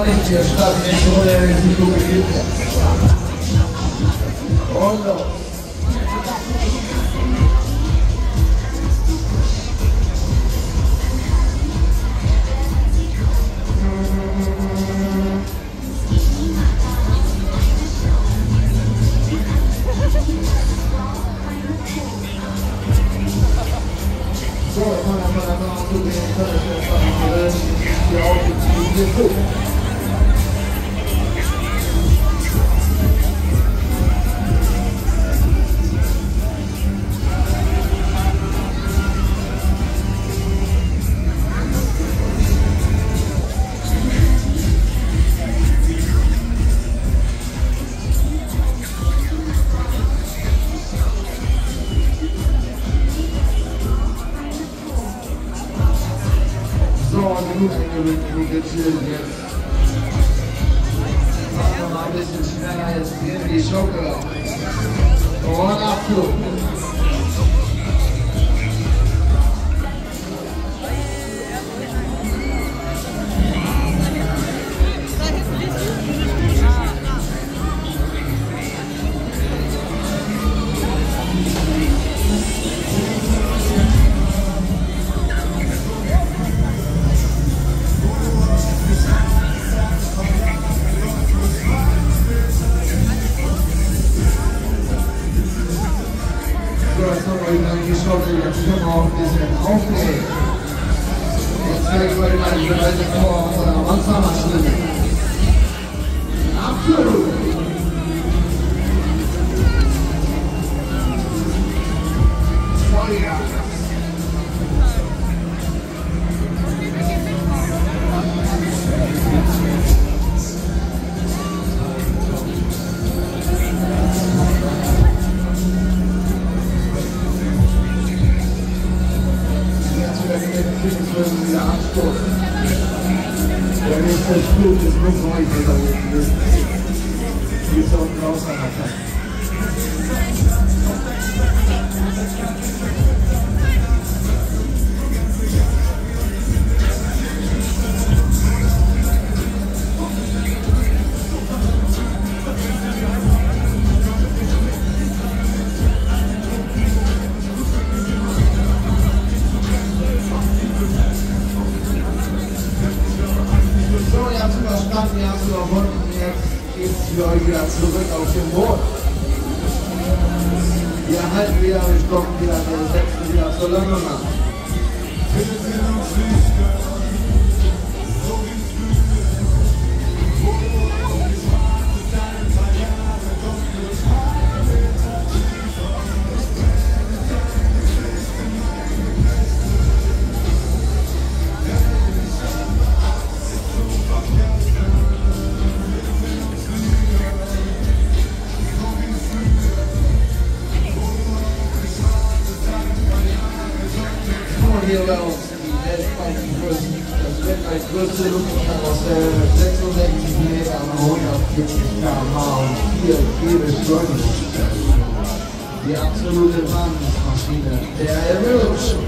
Hier statt nicht ohne Risiko gegeben. Und los. So, jetzt machen wir einfach mal zu den die Augen gut gechillt jetzt. Machen wir mal ein bisschen schneller jetzt in die Schocke. Und Abflug. Jetzt können wir auch ein bisschen aufnehmen. Jetzt zeigen wir euch mal die Seite vor unserer Wassermaschine. Abflug! Feuer! Der Anstoß. Der nächste Flug ist nur heute da unten. Wie es unten raus hat. Wir haben es überwunden, jetzt geht es für euch wieder zurück auf den Boden. Wir halten wieder, wir stoppen wieder, wir setzen wieder zur London an. Hier bei uns das weltweit größte Luftkarussell mit 66 Metern, 140 km/h und 4 G-Beschleunigung. Die absolute Wahnsinnsmaschine, der Erhöhungsschub.